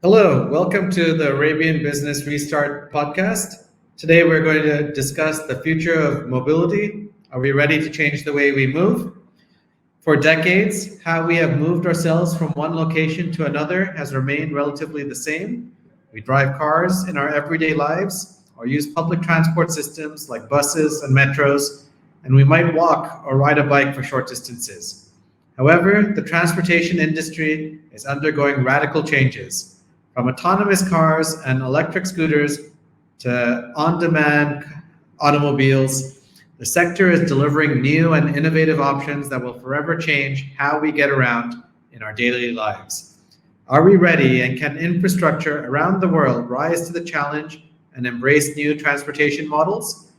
Hello, welcome to the Arabian Business Restart podcast. Today we're going to discuss the future of mobility. Are we ready to change the way we move? For decades, how we have moved ourselves from one location to another has remained relatively the same. We drive cars in our everyday lives or use public transport systems like buses and metros, and we might walk or ride a bike for short distances. However, the transportation industry is undergoing radical changes. From autonomous cars and electric scooters to on demand automobiles, the sector is delivering new and innovative options that will forever change how we get around in our daily lives. Are we ready, and can infrastructure around the world rise to the challenge and embrace new transportation models?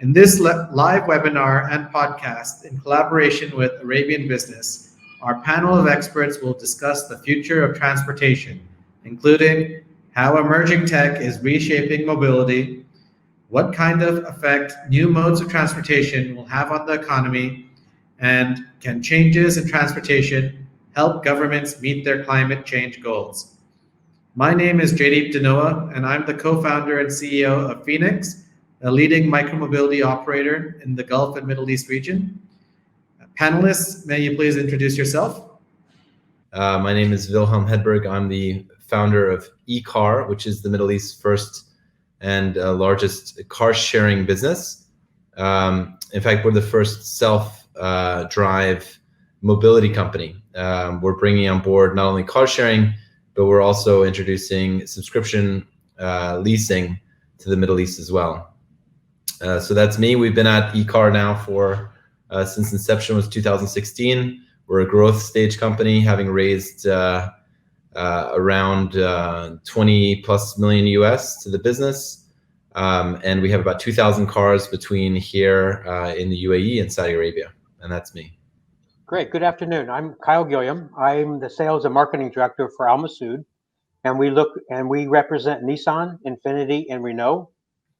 In this live webinar and podcast, in collaboration with Arabian Business, our panel of experts will discuss the future of transportation, including how emerging tech is reshaping mobility, what kind of effect new modes of transportation will have on the economy, and can changes in transportation help governments meet their climate change goals. My name is Jaideep Dhanoa, and I'm the co-founder and CEO of Finex, a leading micromobility operator in the Gulf and Middle East region. Panelists, may you please introduce yourself? My name is Vilhelm Hedberg. I'm the founder of Ekar, which is the Middle East's first and largest car sharing business. In fact, we're the first self-drive mobility company. We're bringing on board not only car sharing, but we're also introducing subscription leasing to the Middle East as well. So that's me. We've been at Ekar now for since inception was 2016. We're a growth stage company, having raised around 20 plus million US to the business. And we have about 2,000 cars between here in the UAE and Saudi Arabia. And that's me. Great. Good afternoon. I'm Gilliam. I'm the sales and marketing director for Masaood. And we represent Nissan, Infiniti, and Renault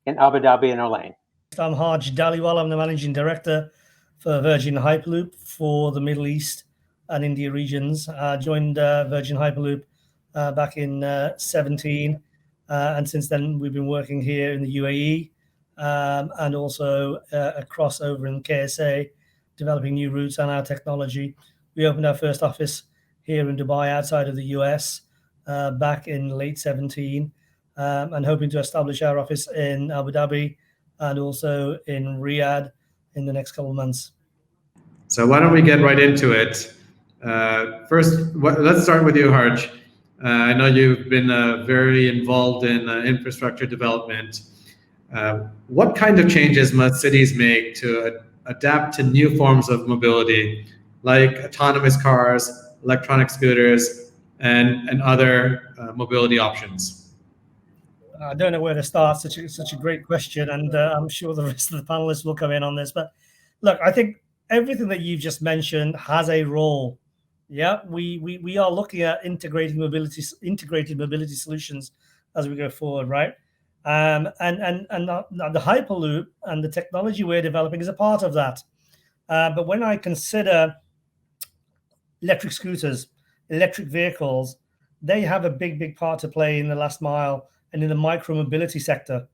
in Abu Dhabi and Al Ain. I'm Harj Dhaliwal. I'm the managing director for Virgin Hyperloop for the Middle East and India regions. I joined Virgin Hyperloop back in 17, and since then we've been working here in the UAE and also a crossover in KSA, developing new routes and our technology. We opened our first office here in Dubai outside of the US back in late 17, and hoping to establish our office in Abu Dhabi and also in Riyadh in the next couple of months. So why don't we get right into it? First, let's start with you, Harj. I know you've been very involved in infrastructure development. What kind of changes must cities make to adapt to new forms of mobility, like autonomous cars, electronic scooters, and other mobility options? I don't know where to start. Such a great question, and I'm sure the rest of the panelists will come in on this. But look, I think everything that you've just mentioned has a role. Yeah, we are looking at integrated mobility solutions as we go forward, right? And the Hyperloop and the technology we're developing is a part of that. But when I consider electric scooters, electric vehicles, they have a big part to play in the last mile and in the micro mobility sector.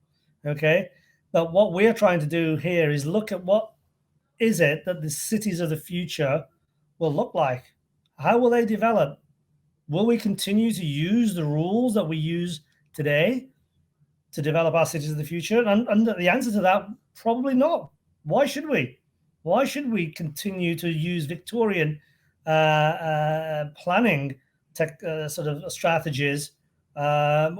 Okay, but what we're trying to do here is look at what is it that the cities of the future will look like. How will they develop? Will we continue to use the rules that we use today to develop our cities of the future? And the answer to that, probably not. Why should we? Why should we continue to use Victorian planning sort of strategies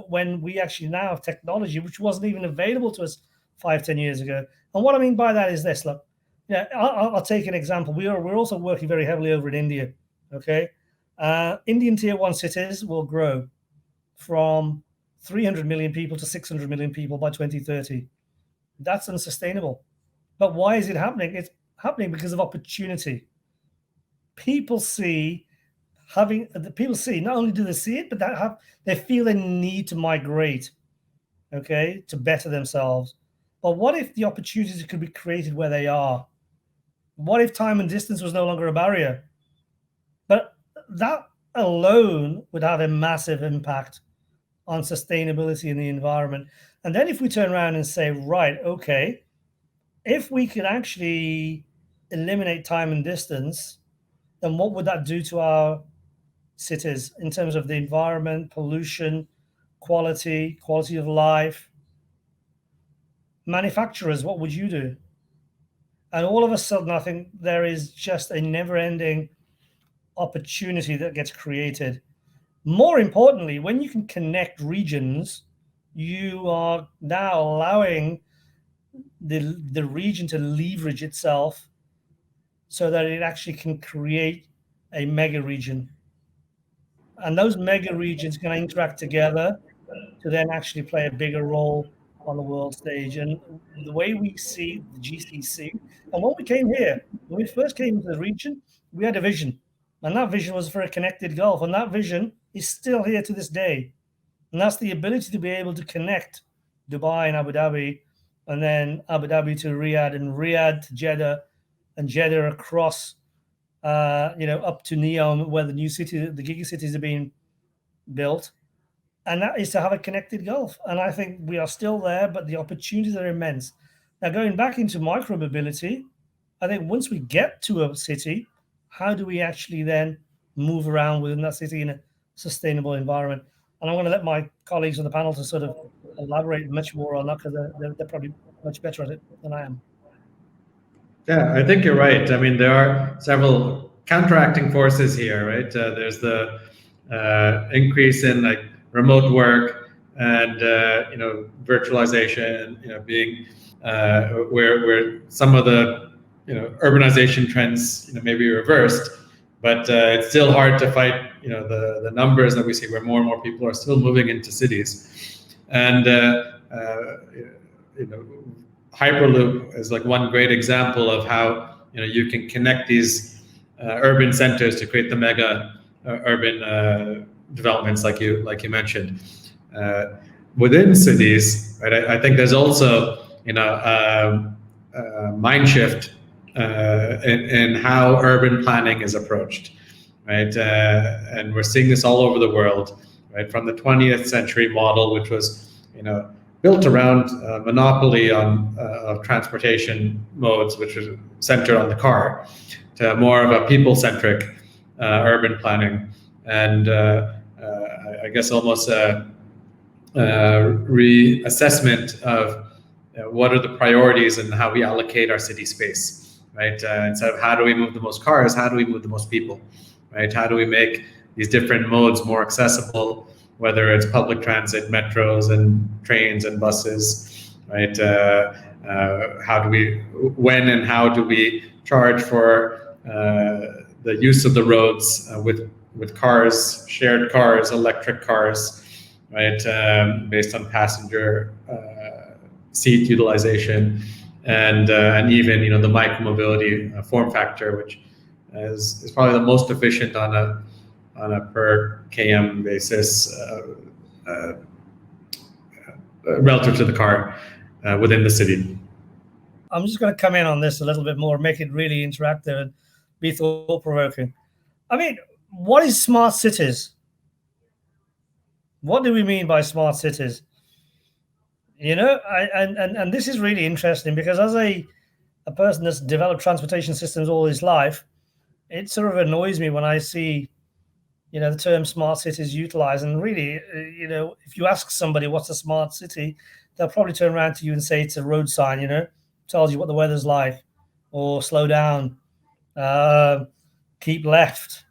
when we actually now have technology which wasn't even available to us 5-10 years ago? And what I mean by that is this. Look, yeah, I'll take an example. We're also working very heavily over in India. Okay, Indian tier 1 cities will grow from 300 million people to 600 million people by 2030. That's unsustainable. But why is it happening? It's happening because of opportunity. People see, not only do they see it, but they feel they need to migrate, okay, to better themselves. But what if the opportunities could be created where they are? What if time and distance was no longer a barrier? But that alone would have a massive impact on sustainability in the environment. And then if we turn around and say, right, okay, if we could actually eliminate time and distance, then what would that do to our cities in terms of the environment, pollution, quality of life? Manufacturers, what would you do? And all of a sudden, I think there is just a never-ending opportunity that gets created. More importantly, when you can connect regions, you are now allowing the region to leverage itself so that it actually can create a mega region. And those mega regions can interact together to then actually play a bigger role on the world stage. And the way we see the GCC, and when we came here, when we first came into the region, we had a vision. And that vision was for a connected Gulf. And that vision is still here to this day. And that's the ability to be able to connect Dubai and Abu Dhabi, and then Abu Dhabi to Riyadh, and Riyadh to Jeddah, and Jeddah across, up to Neom, where the new city, the gigacities are being built. And that is to have a connected Gulf. And I think we are still there, but the opportunities are immense. Now, going back into micromobility, I think once we get to a city, how do we actually then move around within that city in a sustainable environment? And I'm going to let my colleagues on the panel to sort of elaborate much more on that, because they're probably much better at it than I am. Yeah, I think you're right. I mean, there are several counteracting forces here, right? There's the increase in like remote work and virtualization, being where some of the urbanization trends maybe reversed, but it's still hard to fight the numbers that we see, where more and more people are still moving into cities. And Hyperloop is like one great example of how you can connect these urban centers to create the mega urban developments, like you mentioned. Within cities, right? I think there's also mind shift in how urban planning is approached, right? And we're seeing this all over the world, right? From the 20th century model, which was built around monopoly of transportation modes, which was centered on the car, to more of a people-centric urban planning, and I guess almost a reassessment of what are the priorities and how we allocate our city space, right? Instead of how do we move the most cars, how do we move the most people, right? How do we make these different modes more accessible, whether it's public transit, metros and trains and buses, right? When and how do we charge for the use of the roads with cars, shared cars, electric cars, right? Based on passenger seat utilization, and even the micromobility form factor, which is probably the most efficient on a per km basis relative to the car within the city. I'm just going to come in on this a little bit more, make it really interactive and be thought-provoking. I mean, what is smart cities? What do we mean by smart cities? And this is really interesting, because as a person that's developed transportation systems all his life, it sort of annoys me when I see the term smart cities utilized. And really, if you ask somebody what's a smart city, they'll probably turn around to you and say it's a road sign, tells you what the weather's like, or slow down, keep left.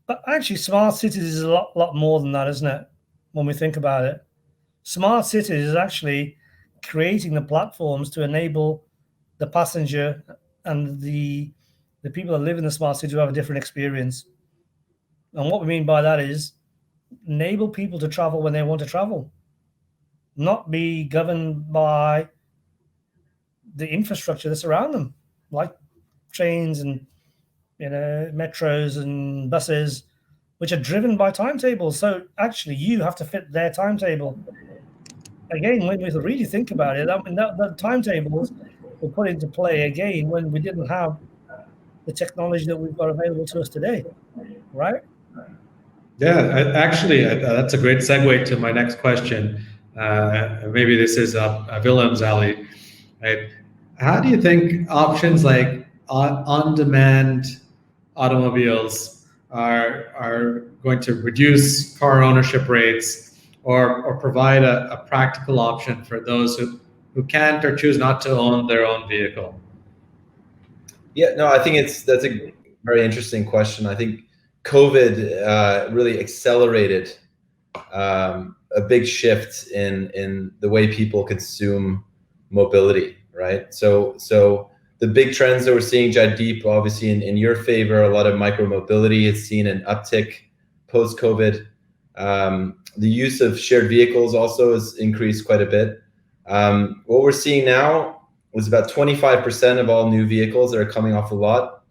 But actually, smart cities is a lot more than that, isn't it? When we think about it, smart cities is actually creating the platforms to enable the passenger and the people that live in the smart city to have a different experience. And what we mean by that is enable people to travel when they want to travel, not be governed by the infrastructure that's around them, like trains and metros and buses, which are driven by timetables. So actually, you have to fit their timetable. Again, when we really think about it, I mean, the timetables were put into play again when we didn't have the technology that we've got available to us today, right? Yeah, that's a great segue to my next question. Maybe this is Wilhelm's alley. Right? How do you think options like on-demand automobiles are going to reduce car ownership rates, or provide a practical option for those who can't or choose not to own their own vehicle? Yeah, no, I think that's a very interesting question. I think COVID really accelerated a big shift in the way people consume mobility, right? So the big trends that we're seeing, Jaideep, obviously in your favor, a lot of micro mobility has seen an uptick post-COVID. The use of shared vehicles also has increased quite a bit. What we're seeing now is about 25% of all new vehicles that are coming off the lot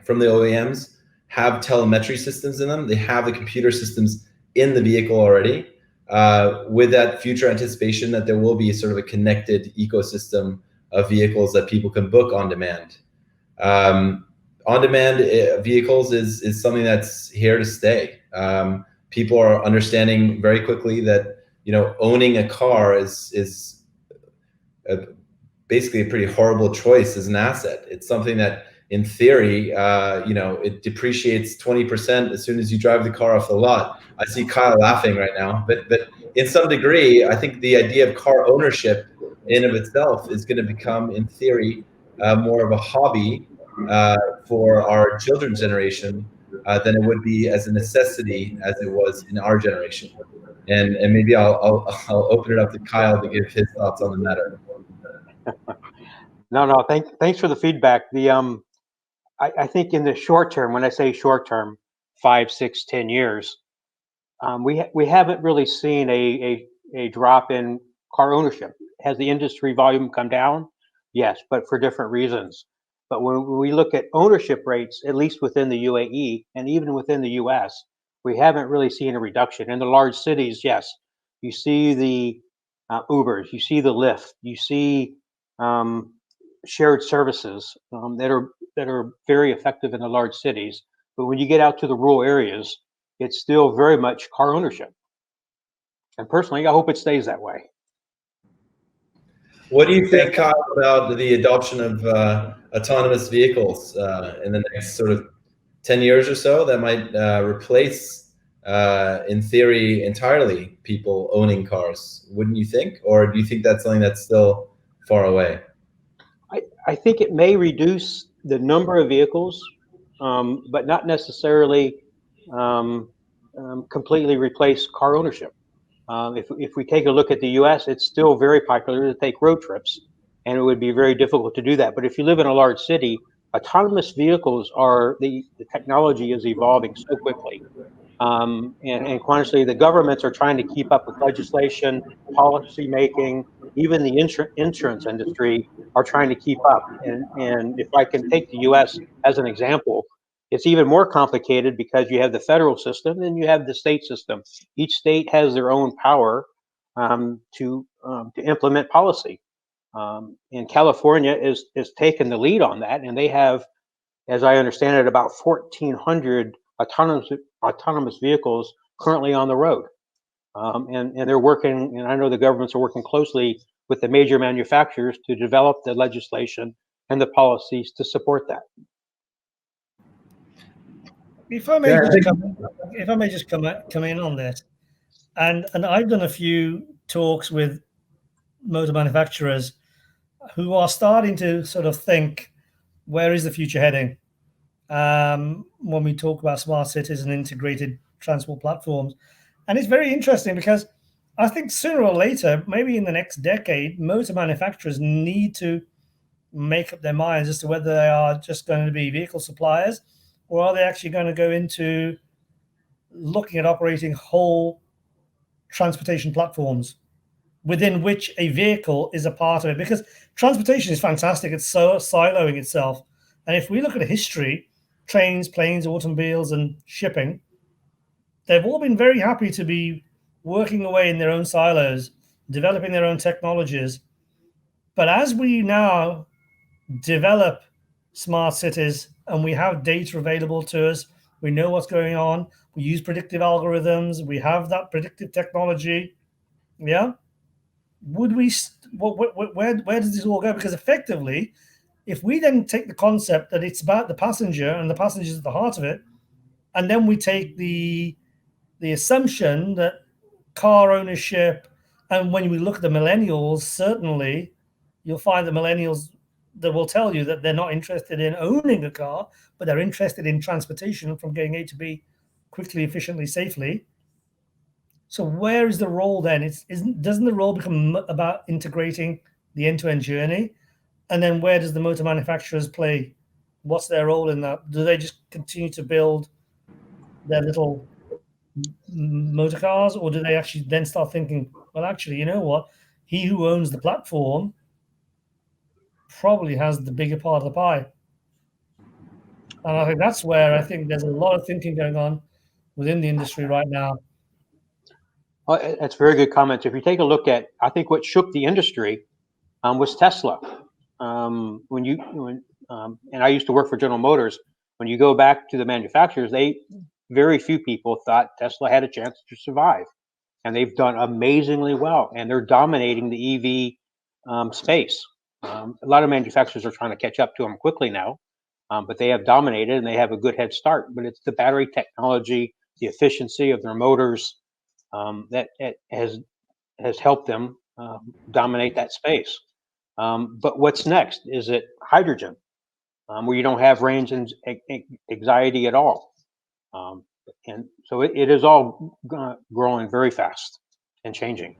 from the OEMs have telemetry systems in them. They have the computer systems in the vehicle already, with that future anticipation that there will be sort of a connected ecosystem of vehicles that people can book on demand. On-demand vehicles is something that's here to stay. People are understanding very quickly that owning a car is basically a pretty horrible choice as an asset. It's something that, in theory, it depreciates 20% as soon as you drive the car off the lot. I see Kyle laughing right now, but in some degree, I think the idea of car ownership in of itself is going to become, in theory, more of a hobby for our children's generation than it would be as a necessity as it was in our generation. And maybe I'll open it up to Kyle to give his thoughts on the matter. No. Thanks for the feedback. I think in the short term, when I say short term, 5, 6, 10 years, we haven't really seen a drop in car ownership. Has the industry volume come down? Yes, but for different reasons. But when we look at ownership rates, at least within the UAE and even within the US, we haven't really seen a reduction. In the large cities, yes, you see the Ubers, you see the Lyft, you see shared services that are very effective in the large cities. But when you get out to the rural areas, it's still very much car ownership. And personally, I hope it stays that way. What do you think, Kyle, about the adoption of autonomous vehicles in the next sort of 10 years or so that might replace, in theory, entirely people owning cars? Wouldn't you think? Or do you think that's something that's still far away? I think it may reduce the number of vehicles, but not necessarily completely replace car ownership. If we take a look at the US, it's still very popular to take road trips, and it would be very difficult to do that. But if you live in a large city, autonomous vehicles the technology is evolving so quickly. And honestly, the governments are trying to keep up with legislation, policy making, even the insurance industry are trying to keep up. And if I can take the US as an example, it's even more complicated because you have the federal system and you have the state system. Each state has their own power to implement policy. And California is taking the lead on that, and they have, as I understand it, about 1,400 autonomous vehicles currently on the road. And they're working, and I know the governments are working closely with the major manufacturers to develop the legislation and the policies to support that. If I may just come in on this, and I've done a few talks with motor manufacturers who are starting to sort of think, where is the future heading? When we talk about smart cities and integrated transport platforms. And it's very interesting because I think sooner or later, maybe in the next decade, motor manufacturers need to make up their minds as to whether they are just going to be vehicle suppliers, or are they actually going to go into looking at operating whole transportation platforms within which a vehicle is a part of it? Because transportation is fantastic. It's so siloing itself. And if we look at history, trains, planes, automobiles, and shipping, they've all been very happy to be working away in their own silos, developing their own technologies. But as we now develop smart cities and we have data available to us We know what's going on. We use predictive algorithms. We have that predictive technology. Yeah. Would we? Where does this all go? Because effectively, if we then take the concept that it's about the passenger and the passenger is at the heart of it, and then we take the assumption that car ownership, and when we look at the millennials, certainly you'll find the millennials that will tell you that they're not interested in owning a car, but they're interested in transportation from getting A to B quickly, efficiently, safely. So where is the role then? Doesn't the role become about integrating the end-to-end journey? And then where does the motor manufacturers play? What's their role in that? Do they just continue to build their little motor cars, or do they actually then start thinking, well, actually, you know what? He who owns the platform probably has the bigger part of the pie. And I think that's where I think there's a lot of thinking going on within the industry right now. Oh, that's very good comments. If you take a look at, I think what shook the industry was Tesla. And I used to work for General Motors. When you go back to the manufacturers, very few people thought Tesla had a chance to survive, and they've done amazingly well, and they're dominating the EV space. A lot of manufacturers are trying to catch up to them quickly now, but they have dominated and they have a good head start. But it's the battery technology, the efficiency of their motors that has helped them dominate that space. But what's next? Is it hydrogen, where you don't have range anxiety at all? And so it is all growing very fast and changing.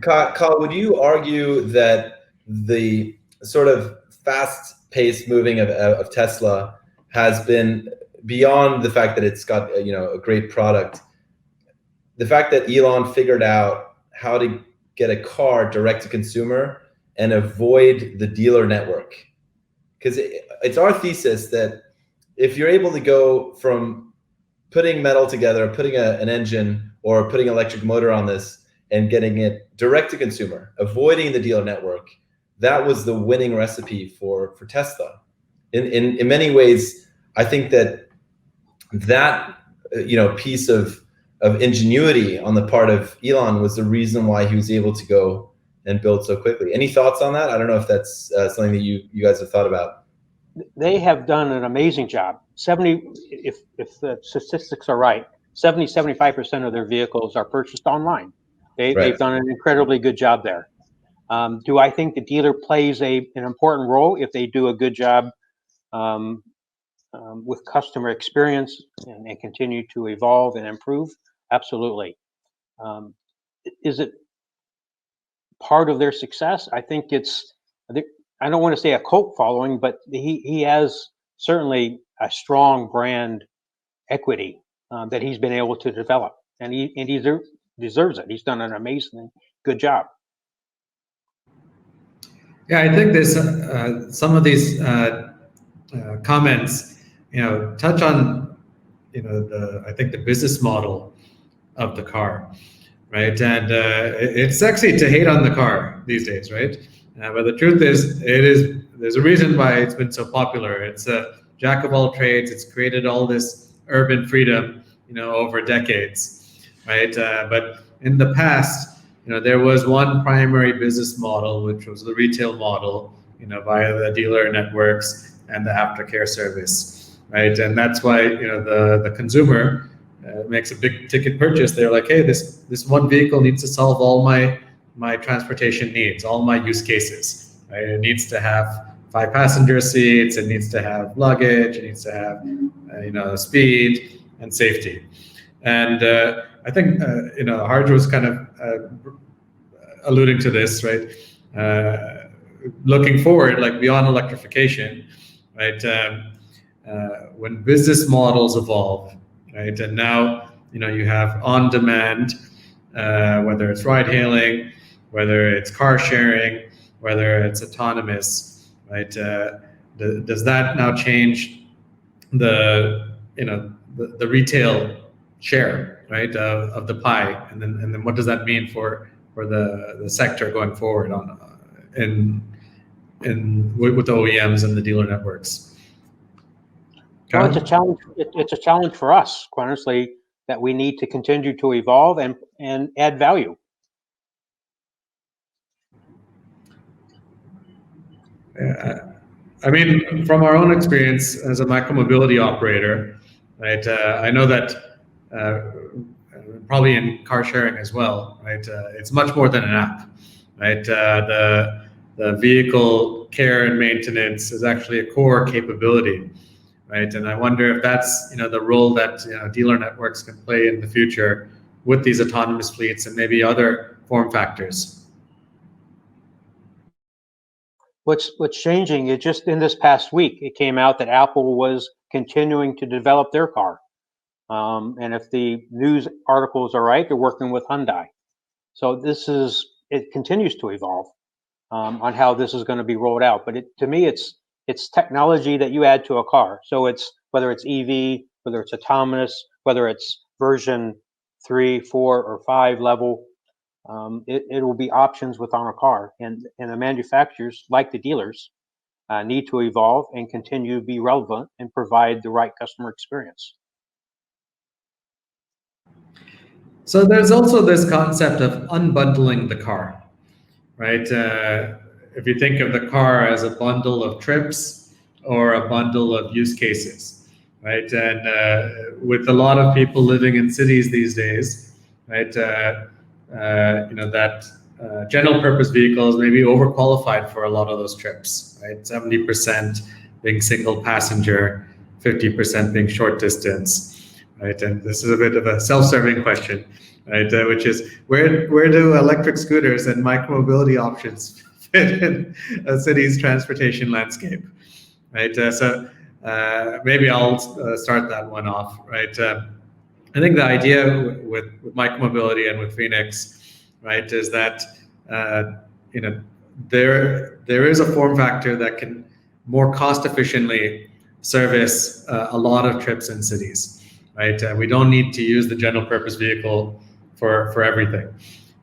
Kyle, would you argue that the sort of fast-paced moving of Tesla has been beyond the fact that it's got a great product? The fact that Elon figured out how to get a car direct to consumer and avoid the dealer network, because it's our thesis that if you're able to go from putting metal together, putting an engine or putting an electric motor on this and getting it direct to consumer, avoiding the dealer network, that was the winning recipe for Tesla. In many ways, I think that piece of ingenuity on the part of Elon was the reason why he was able to go and build so quickly. Any thoughts on that? I don't know if that's something that you guys have thought about. They have done an amazing job. If the statistics are right, 75% of their vehicles are purchased online. They've done an incredibly good job there. Do I think the dealer plays an important role if they do a good job with customer experience and continue to evolve and improve? Absolutely. Is it part of their success? I think I don't want to say a cult following, but he has certainly a strong brand equity that he's been able to develop, and he deserves it. He's done an amazing good job. Yeah, I think there's some of these comments, touch on, I think the business model of the car, right? And it's sexy to hate on the car these days, right? But the truth is, there's a reason why it's been so popular. It's a jack of all trades. It's created all this urban freedom, over decades, right? But in the past, there was one primary business model, which was the retail model, via the dealer networks and the aftercare service, right? And that's why, the consumer makes a big ticket purchase. They're like, hey, this one vehicle needs to solve all my transportation needs, all my use cases, right? It needs to have 5 passenger seats, it needs to have luggage, it needs to have, speed and safety. And I think, Harj was kind of alluding to this, right? Looking forward, like beyond electrification, right? When business models evolve, right? And now, you have on-demand, whether it's ride-hailing, whether it's car sharing, whether it's autonomous, right? Does that now change the retail share, right, of the pie, and then what does that mean for the sector going forward with the OEMs and the dealer networks? Well, it's a challenge. It's a challenge for us, quite honestly, that we need to continue to evolve and add value. I mean, from our own experience as a micromobility operator, right? I know that probably in car sharing as well, right? It's much more than an app, right? The vehicle care and maintenance is actually a core capability, right? And I wonder if that's the role that dealer networks can play in the future with these autonomous fleets and maybe other form factors. What's changing is just in this past week, it came out that Apple was continuing to develop their car. And if the news articles are right, they're working with Hyundai. So it continues to evolve on how this is going to be rolled out. But to me, it's technology that you add to a car. So it's whether it's EV, whether it's autonomous, whether it's version 3, 4, or 5 level. It will be options within a car, and the manufacturers, like the dealers, need to evolve and continue to be relevant and provide the right customer experience. So there's also this concept of unbundling the car, right? If you think of the car as a bundle of trips or a bundle of use cases, right? And with a lot of people living in cities these days, right? That general purpose vehicles may be overqualified for a lot of those trips, right? 70% being single passenger, 50% being short distance, right? And this is a bit of a self-serving question, right? Which is where do electric scooters and micromobility options fit in a city's transportation landscape, right? So maybe I'll start that one off, right? I think the idea with micromobility and with Finex, right, is that there is a form factor that can more cost efficiently service a lot of trips in cities, right? We don't need to use the general purpose vehicle for everything,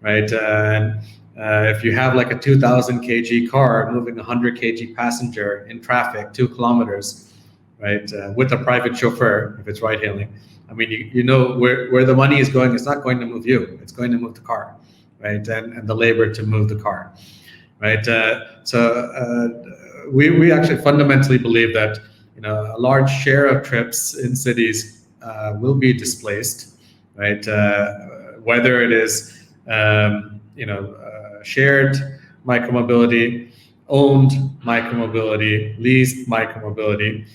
right? And if you have like a 2,000 kg car moving 100 kg passenger in traffic 2 kilometers, right, with a private chauffeur, if it's ride hailing, I mean, you know where the money is going. It's not going to move you. It's going to move the car, right? And the labor to move the car, right? We actually fundamentally believe that a large share of trips in cities will be displaced, right? Whether it is shared micromobility, owned micromobility, leased micromobility.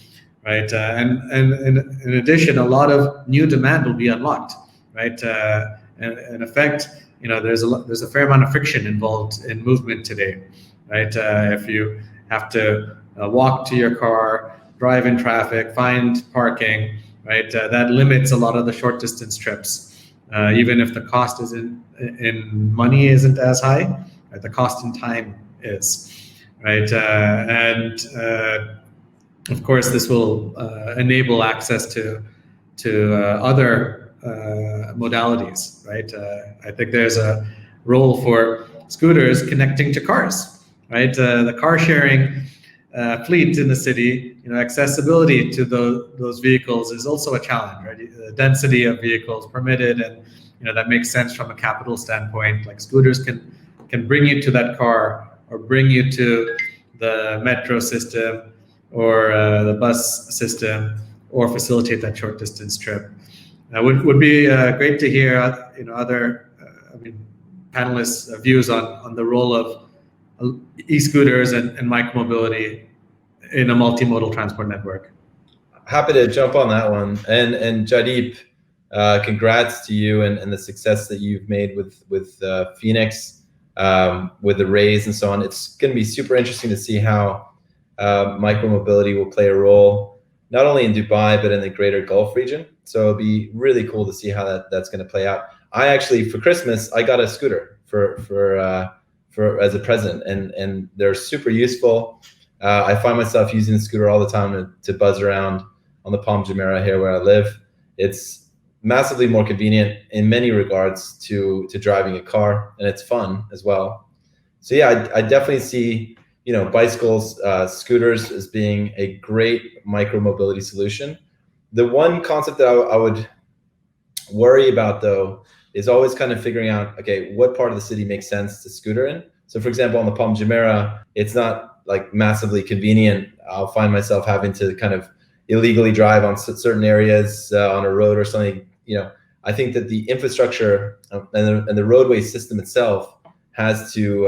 Right, and in addition, a lot of new demand will be unlocked, right? And in effect, there's a fair amount of friction involved in movement today, right? If you have to walk to your car, drive in traffic, find parking, right? That limits a lot of the short distance trips, even if the cost in money isn't as high, right? The cost in time is, right? Of course, this will enable access to other modalities, right? I think there's a role for scooters connecting to cars, right? The car sharing fleet in the city, accessibility to those vehicles is also a challenge, right? The density of vehicles permitted, and that makes sense from a capital standpoint. Like scooters can bring you to that car or bring you to the metro system or the bus system, or facilitate that short distance trip. Would be great to hear other panelists' views on the role of e-scooters and micromobility in a multimodal transport network. Happy to jump on that one. And Jaideep, congrats to you and the success that you've made with Finex, with the raise and so on. It's going to be super interesting to see how micromobility will play a role not only in Dubai but in the greater Gulf region. So it'll be really cool to see how that's going to play out. I actually, for Christmas, I got a scooter for as a present, and they're super useful. I find myself using the scooter all the time to buzz around on the Palm Jumeirah here where I live. It's massively more convenient in many regards to driving a car, and it's fun as well. So yeah, I definitely see bicycles, scooters as being a great micro-mobility solution. The one concept that I would worry about, though, is always kind of figuring out, okay, what part of the city makes sense to scooter in. So for example, on the Palm Jumeirah, it's not like massively convenient. I'll find myself having to kind of illegally drive on certain areas on a road or something. I think that the infrastructure and the roadway system itself has to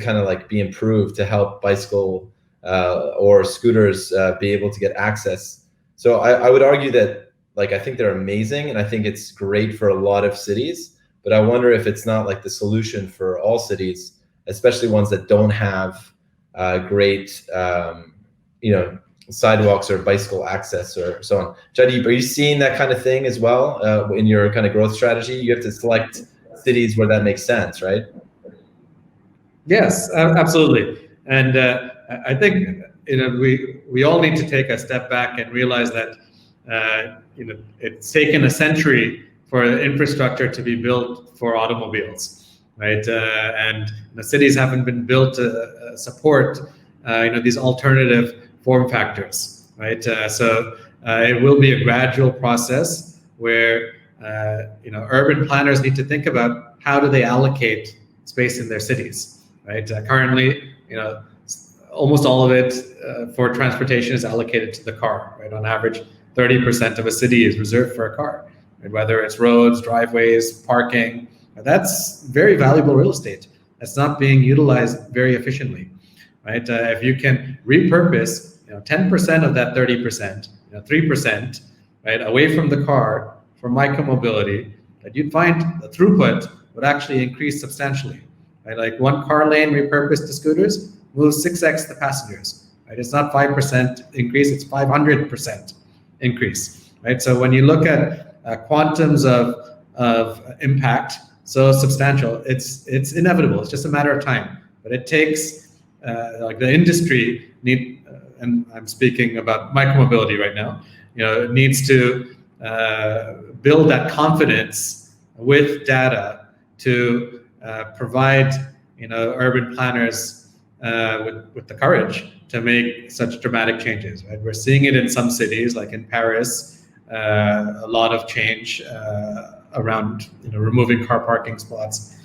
kind of like be improved to help bicycle or scooters be able to get access. So I would argue that, like, I think they're amazing, and I think it's great for a lot of cities, but I wonder if it's not like the solution for all cities, especially ones that don't have great, sidewalks or bicycle access or so on. Jaideep, are you seeing that kind of thing as well in your kind of growth strategy? You have to select cities where that makes sense, right? Yes, absolutely. And I think we all need to take a step back and realize that it's taken a century for infrastructure to be built for automobiles, right? And the cities haven't been built to support these alternative form factors, right? So it will be a gradual process where urban planners need to think about how do they allocate space in their cities, right? Currently, almost all of it for transportation is allocated to the car, right? On average, 30% of a city is reserved for a car, right? Whether it's roads, driveways, parking. That's very valuable real estate that's not being utilized very efficiently, right? If you can repurpose 10% of that 30%, 3%, right, away from the car for micromobility, that you'd find the throughput would actually increase substantially, right? Like one car lane repurposed to scooters moves 6x the passengers, right? It's not 5% increase, it's 500% increase, right? So when you look at quantums of impact so substantial, it's inevitable. It's just a matter of time. But it takes like the industry and I'm speaking about micromobility right now. It needs to build that confidence with data to provide urban planners with the courage to make such dramatic changes. Right? We're seeing it in some cities, like in Paris, a lot of change around removing car parking spots,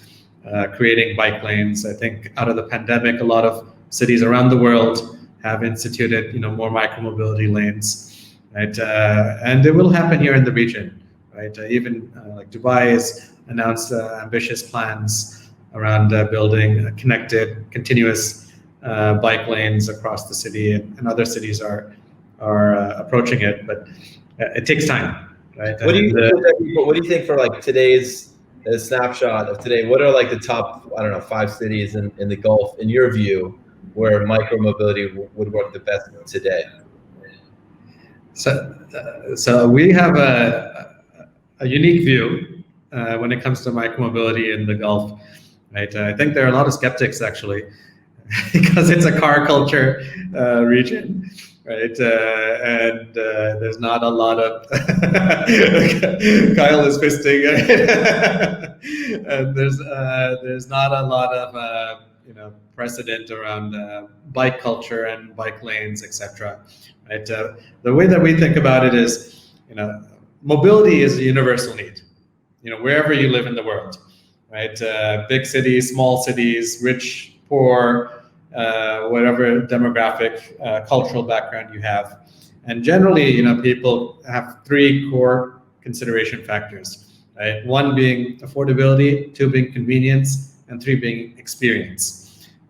creating bike lanes. I think out of the pandemic, a lot of cities around the world have instituted more micromobility lanes, right? And it will happen here in the region, right? Even like Dubai has announced ambitious plans around building connected, continuous bike lanes across the city, and other cities are approaching it, but it takes time, right? What do you think for like today's snapshot of today? What are like the top 5 cities in the Gulf, in your view, where micromobility would work the best today? So we have a unique view when it comes to micromobility in the Gulf, right? I think there are a lot of skeptics actually, because it's a car culture region, right? And there's not a lot of Kyle is fisting, right? And there's not a lot of precedent around bike culture and bike lanes, etc. Right? The way that we think about it is, mobility is a universal need. Wherever you live in the world, right? Big cities, small cities, rich, poor, whatever demographic, cultural background you have, and generally, people have 3 core consideration factors, right? 1 being affordability, 2 being convenience, and 3 being experience.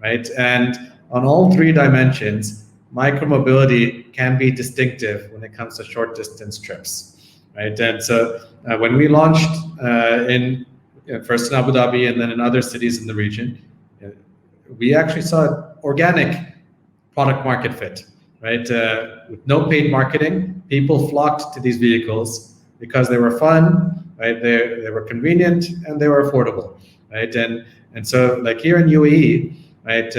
Right, and on all 3 dimensions, micromobility can be distinctive when it comes to short distance trips, right? And so when we launched first in Abu Dhabi and then in other cities in the region, we actually saw organic product market fit, right? With no paid marketing, people flocked to these vehicles because they were fun, right? They were convenient and they were affordable, right? And so like here in UAE, right?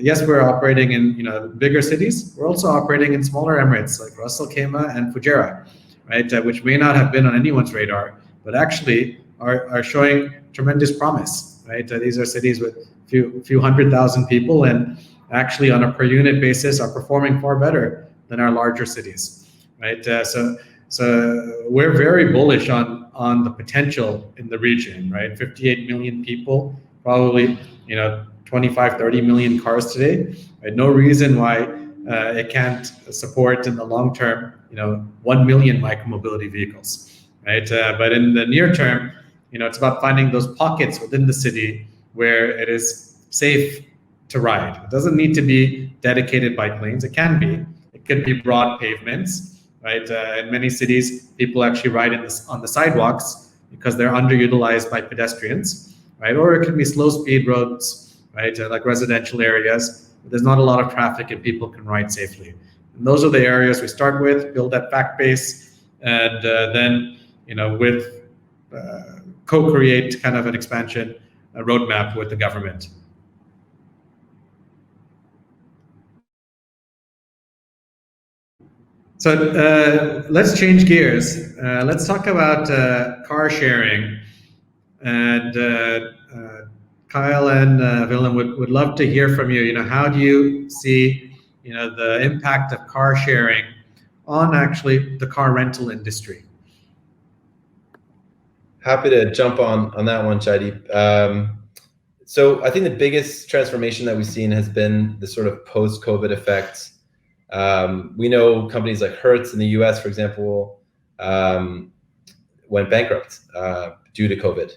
Yes, we're operating in bigger cities. We're also operating in smaller emirates like Ras Al Khaimah and Fujairah, right? Which may not have been on anyone's radar, but actually are showing tremendous promise, right? These are cities with few 100,000 people, and actually on a per unit basis are performing far better than our larger cities, right? So we're very bullish on the potential in the region, right? 58 million people, probably 25, 30 million cars today, right? No reason why it can't support in the long term, 1 million micromobility vehicles, right? But in the near term, it's about finding those pockets within the city where it is safe to ride. It doesn't need to be dedicated bike lanes. It can be. It could be broad pavements, right? In many cities, people actually ride on the sidewalks because they're underutilized by pedestrians, right? Or it can be slow speed roads, right? Like residential areas. There's not a lot of traffic and people can ride safely. And those are the areas we start with, build that fact base, and then, with co-create kind of an expansion roadmap with the government. So let's change gears. Let's talk about car sharing. And Kyle and Vilhelm would love to hear from you. How do you see, the impact of car sharing on actually the car rental industry? Happy to jump on that one, Jaideep. So I think the biggest transformation that we've seen has been the sort of post-COVID effect. We know companies like Hertz in the US, for example, went bankrupt due to COVID.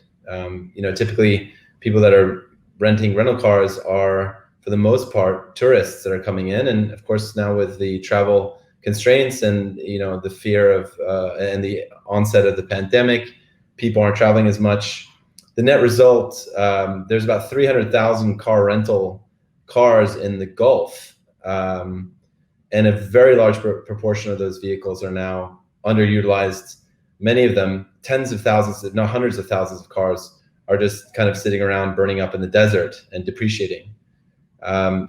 Typically people that are renting rental cars are, for the most part, tourists that are coming in. And of course, now with the travel constraints and the fear of and the onset of the pandemic, people aren't traveling as much. The net result, there's about 300,000 car rental cars in the Gulf. And a very large proportion of those vehicles are now underutilized. Many of them, tens of thousands, if not hundreds of thousands of cars are just kind of sitting around burning up in the desert and depreciating.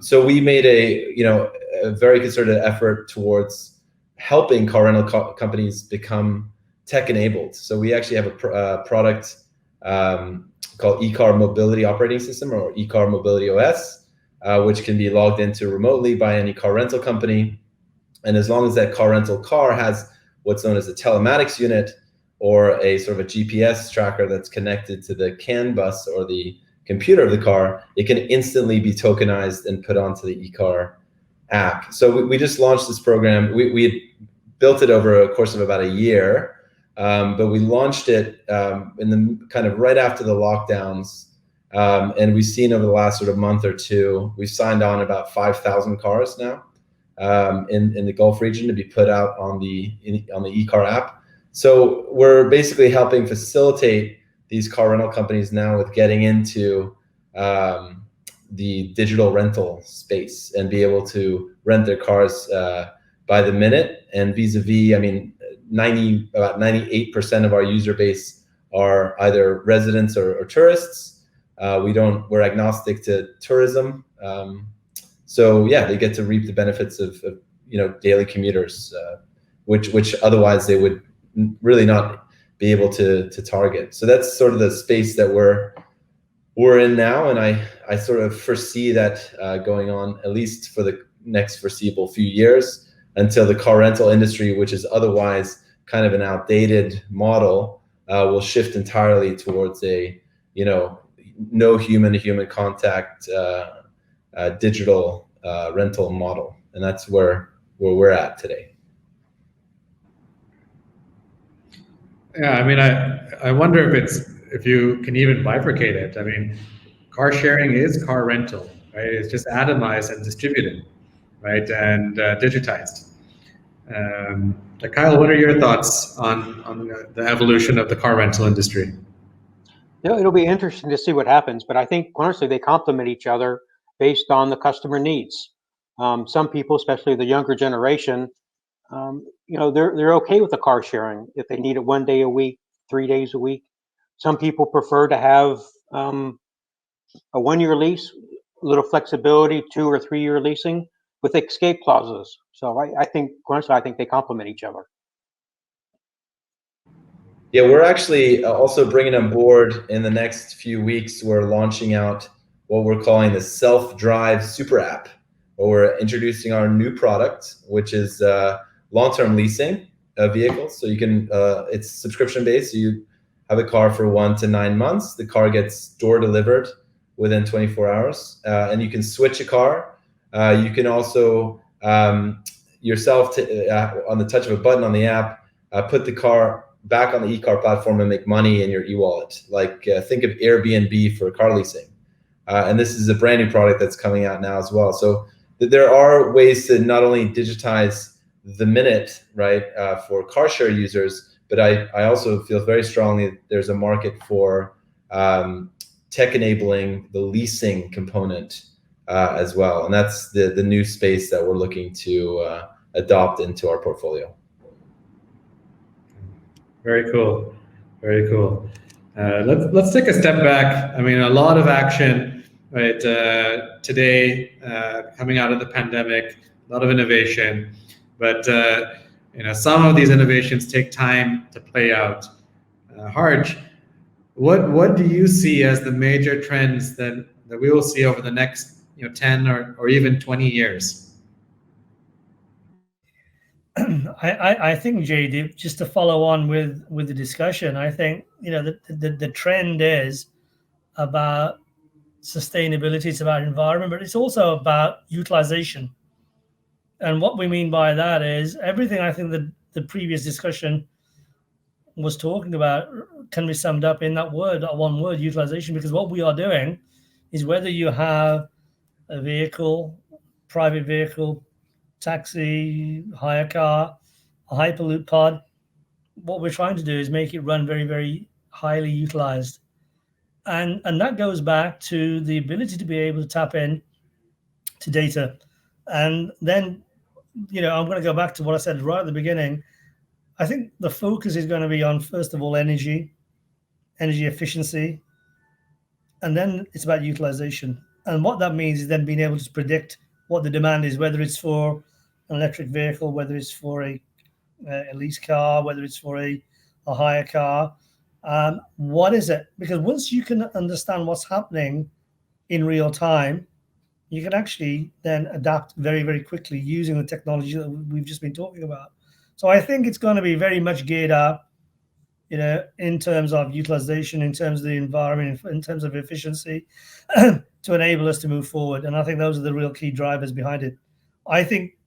So we made a very concerted effort towards helping car rental companies become tech-enabled. So we actually have a product called Ekar Mobility Operating System, or Ekar Mobility OS, which can be logged into remotely by any car rental company. And as long as that car rental car has what's known as a telematics unit, or a sort of a GPS tracker that's connected to the CAN bus or the computer of the car, it can instantly be tokenized and put onto the Ekar app. So we just launched this program. We had built it over a course of about a year, but we launched it in the kind of right after the lockdowns. And we've seen over the last sort of month or two, we've signed on about 5,000 cars now in the Gulf region to be put out on the Ekar app. So we're basically helping facilitate these car rental companies now with getting into the digital rental space and be able to rent their cars by the minute. And vis-a-vis, I mean, about 98% of our user base are either residents or tourists. We're agnostic to tourism. So yeah, they get to reap the benefits of daily commuters, which otherwise they would really not be able to target. So that's sort of the space that we're in now, and I sort of foresee that going on at least for the next foreseeable few years, until the car rental industry, which is otherwise kind of an outdated model, will shift entirely towards a no human-to-human contact digital rental model, and that's where we're at today. Yeah, I mean, I wonder if you can even bifurcate it. I mean, car sharing is car rental, right? It's just atomized and distributed, right, and digitized. Kyle, what are your thoughts on the evolution of the car rental industry? It'll be interesting to see what happens, but I think honestly they complement each other based on the customer needs. Some people, especially the younger generation, they're okay with the car sharing if they need it 1 day a week, 3 days a week. Some people prefer to have a 1 year lease, a little flexibility, 2 or 3 year leasing with escape clauses. So I think they complement each other. Yeah, we're actually also bringing on board in the next few weeks, we're launching out what we're calling the self-drive super app. where we're introducing our new product, which is long-term leasing of vehicles. So you can, it's subscription-based. So you have a car for 1 to 9 months. The car gets door delivered within 24 hours, and you can switch a car. You can also yourself on the touch of a button on the app, put the car back on the Ekar platform and make money in your e-wallet. Like think of Airbnb for car leasing. And this is a brand new product that's coming out now as well. So there are ways to not only digitize the minute, right, for car share users, but I also feel very strongly that there's a market for tech enabling the leasing component as well. And that's the new space that we're looking to adopt into our portfolio. Very cool. Very cool. Let's take a step back. I mean, a lot of action, right? Today, coming out of the pandemic, a lot of innovation, but some of these innovations take time to play out. Harj, what do you see as the major trends that we will see over the next 10 or even 20 years? I think, Jaideep, just to follow on with the discussion, I think the trend is about sustainability, it's about environment, but it's also about utilization. And what we mean by that is everything I think the previous discussion was talking about can be summed up in that one word, utilization, because what we are doing is whether you have a vehicle, private vehicle, taxi, hire car, a Hyperloop pod, what we're trying to do is make it run very, very highly utilized. And that goes back to the ability to be able to tap in to data. And then, I'm going to go back to what I said right at the beginning. I think the focus is going to be on, first of all, energy efficiency, and then it's about utilization. And what that means is then being able to predict what the demand is, whether it's for an electric vehicle, whether it's for a lease car, whether it's for a hire car. What is it? Because once you can understand what's happening in real time, you can actually then adapt very, very quickly using the technology that we've just been talking about. So I think it's going to be very much geared up, in terms of utilization, in terms of the environment, in terms of efficiency, to enable us to move forward. And I think those are the real key drivers behind it. I think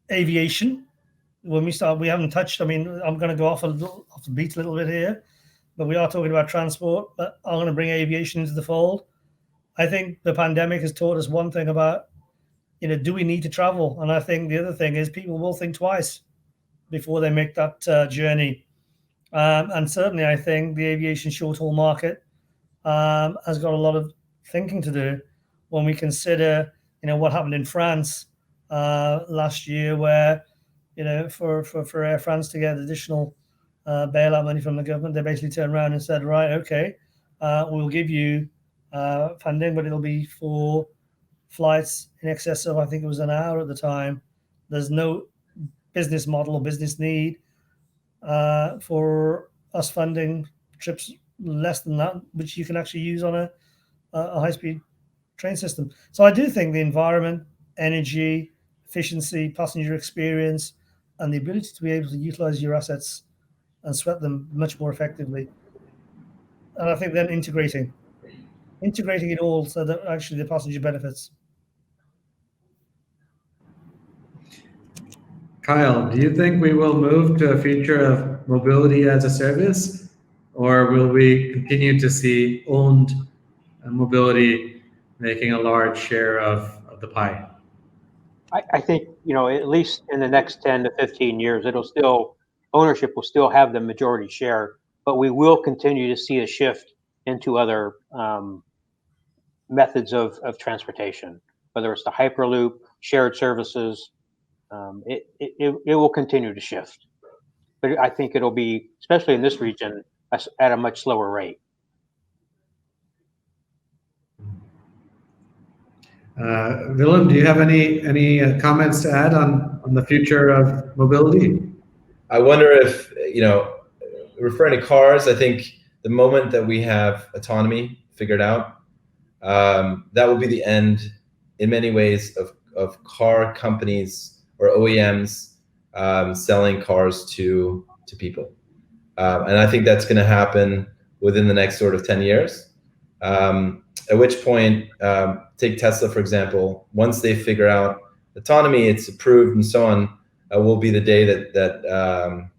aviation, when we start, we haven't touched. I mean, I'm going to go off the beat a little bit here, but we are talking about transport. But I'm going to bring aviation into the fold. I think the pandemic has taught us one thing about, do we need to travel? And I think the other thing is people will think twice before they make that journey. And certainly, I think the aviation short-haul market has got a lot of thinking to do when we consider, what happened in France last year, where, for Air France to get additional bailout money from the government, they basically turned around and said, right, okay, we'll give you funding, but it'll be for flights in excess of, I think it was an hour at the time. There's no business model or business need for us funding trips less than that, which you can actually use on a high-speed train system. So I do think the environment, energy, efficiency, passenger experience, and the ability to be able to utilize your assets and sweat them much more effectively. And I think then integrating it all so that actually the passenger benefits. Kyle, do you think we will move to a future of mobility as a service, or will we continue to see owned mobility making a large share of the pie? I think, at least in the next 10 to 15 years, ownership will still have the majority share, but we will continue to see a shift into other methods of transportation, whether it's the Hyperloop, shared services. It will continue to shift, but I think it'll be, especially in this region, at a much slower rate. Vilhelm, do you have any comments to add on the future of mobility? I wonder if, referring to cars, I think the moment that we have autonomy figured out, that will be the end in many ways of car companies or OEMs selling cars to people. And I think that's going to happen within the next sort of 10 years. At which point, take Tesla, for example, once they figure out autonomy, it's approved and so on, will be the day that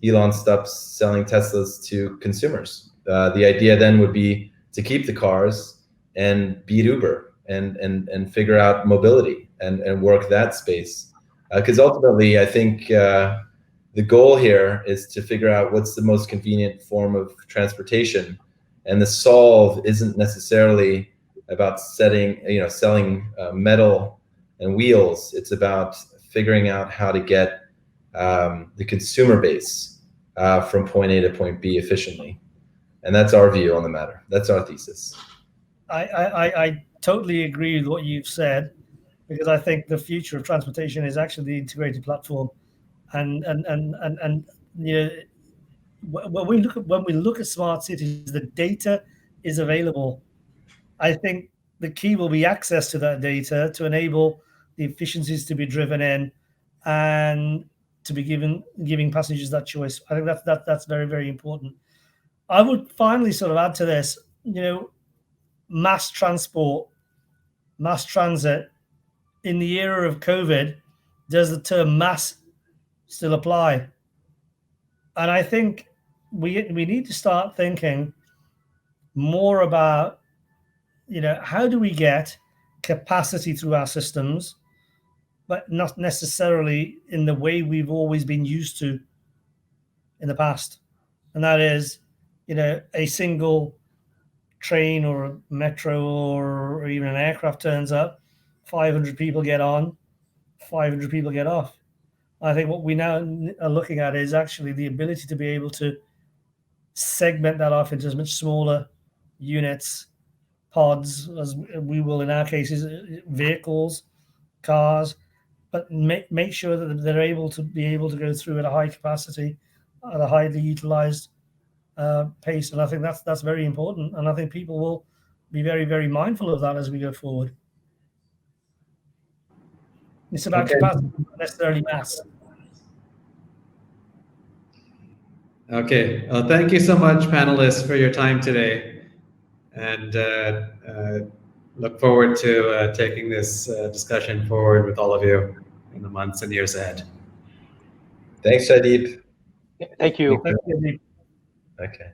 Elon stops selling Teslas to consumers. The idea then would be to keep the cars and beat Uber and figure out mobility and work that space. Because ultimately, I think the goal here is to figure out what's the most convenient form of transportation. And the solve isn't necessarily about selling metal and wheels. It's about figuring out how to get the consumer base from point A to point B efficiently. And that's our view on the matter. That's our thesis. I totally agree with what you've said, because I think the future of transportation is actually the integrated platform. And when we look at smart cities, the data is available. I think the key will be access to that data to enable the efficiencies to be driven in and to be giving passengers that choice. I think that's very, very important. I would finally sort of add to this, mass transport, mass transit. In the era of COVID, does the term mass still apply? And I think we need to start thinking more about, how do we get capacity through our systems, but not necessarily in the way we've always been used to in the past. And that is, a single train or a metro or even an aircraft turns up, 500 people get on, 500 people get off. I think what we now are looking at is actually the ability to be able to segment that off into much smaller units, pods, as we will in our cases, vehicles, cars, but make sure that they're able to go through at a high capacity, at a highly utilized pace. And I think that's very important. And I think people will be very, very mindful of that as we go forward. It's about capacity, not necessarily mass. Okay. Well, thank you so much, panelists, for your time today. And look forward to taking this discussion forward with all of you in the months and years ahead. Thanks, Jaideep. Thank you. Thank you. Okay.